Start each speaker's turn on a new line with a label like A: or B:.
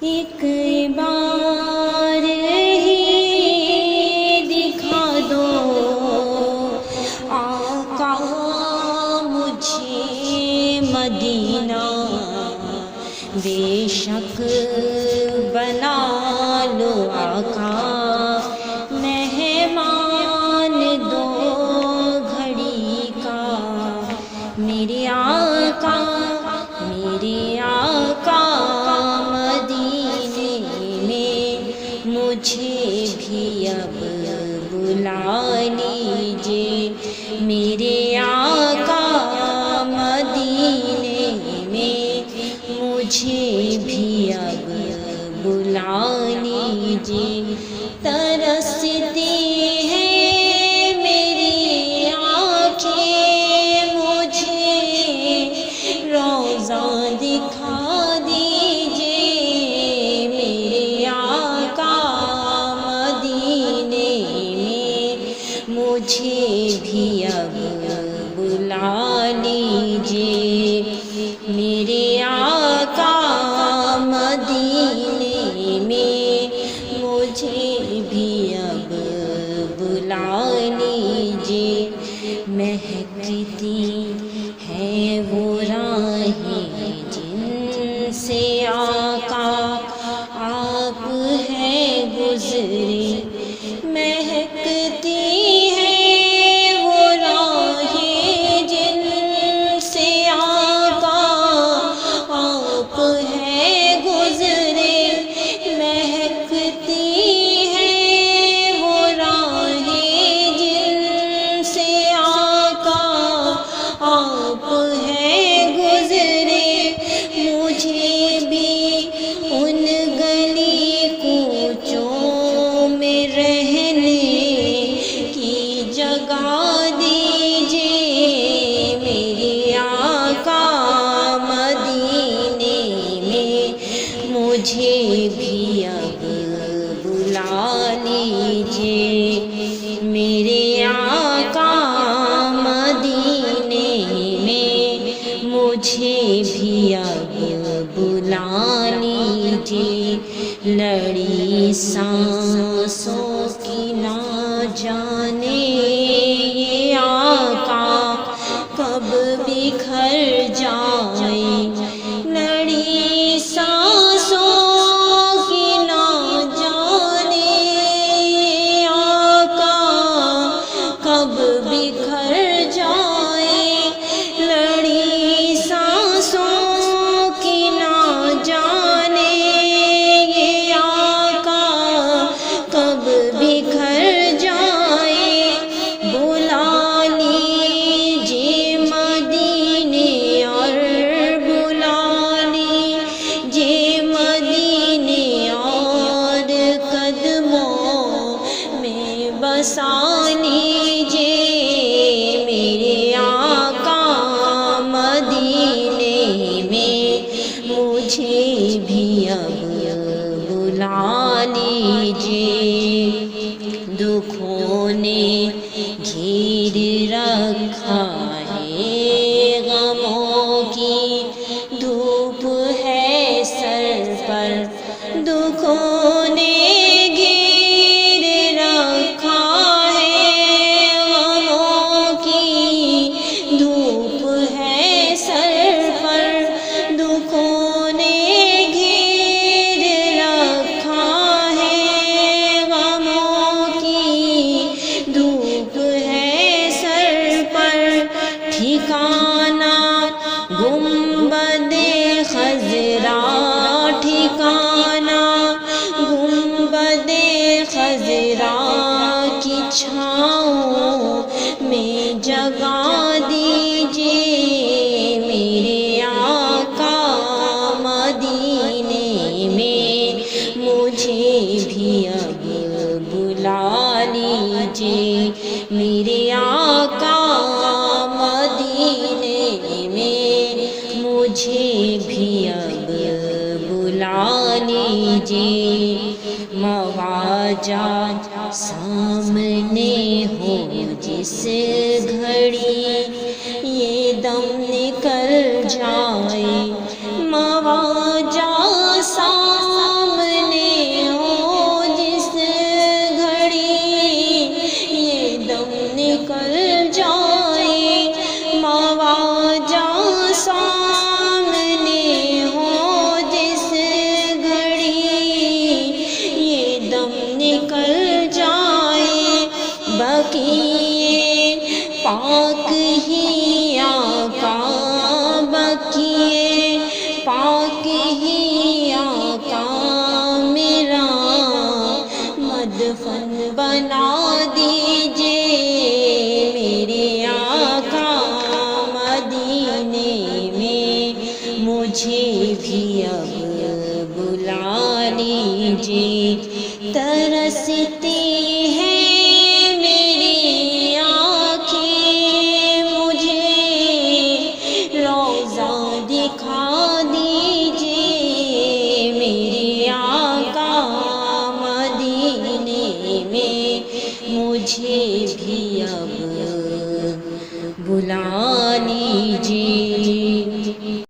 A: ایک بار ہی دکھا دو آقا مجھے مدینہ، بے شک بنا لو آقا مہمان دو گھڑی کا، میرے آقا مدینے میں مجھے بھی اب بلا لیجیے، میرے آقا مدینے میں مجھے بھی اب بلا لیجیے، ترستی ہیں میری آنکھیں مجھے روضہ دکھا دیجیے، میرے آقا مدینے میں مجھے بھی اب بلا لیجیے، میرے آقا مدینے میں مجھے بھی اب بلا لیجیے، مہکتی ہے وہ راہیں جن سے آقا آپ ہیں گزرے، مہکتی ہے وہ راہیں جن سے آقا آپ ہیں گزرے، مہکتی ہے وہ راہیں جن سے آقا آپ ہیں گزرے، مجھے بھی ان گلی کوچوں میں رہنے کی جگہ دیجیے، میرے آقا مدینے میں مجھے بھی اب بلا لیجیے، میرے آقا مدینے میں مجھے بھی اب بلا لیجیے، لڑی سانسوں کی نہ جانے یہ آقا کب بکھر جائے، لڑی سانسوں کی نہ جانے یہ آقا کب بکھر جائے، لڑی سانسوں کی نہ جانے یہ آقا کب بکھر جائے، بلا لیجیے مدینے اور بلا لیجیے مدینے اور قدموں میں بسا لیجیے، میرے آقا مدینے میں مجھے بھی اب بلا لیجیے، دکھوں نے گھیر رکھا ہے غموں کی دھوپ ہے سر پر، دکھوں نے گھیر رکھا ہے غموں کی دھوپ ہے سر پر، دکھوں نے گھیر رکھا ہے غموں کی دھوپ ہے سر پر، ٹھکانہ گنبد خضرا، ٹھکانہ گنبد خضرا کی چھاؤں میں جگہ دیجیے، میرے آقا مدینے میں مجھے بھی اب بلا لیجیے، میرے آقا مدینے میں مجھے بھی اب بلا لیجیے، مواجہ سامنے ہو جس گھڑی یہ دم نکل جائے، مواجہ سامنے بنا دیجئے میرے آقا مدینے میں، مجھے بھی اب بلا لیجئے۔ ترستی ہیں میری آنکھیں، مجھے روضہ دکھا دیجئے میرے آقا مدینے میں، مجھے بھی اب بلا لیجئے۔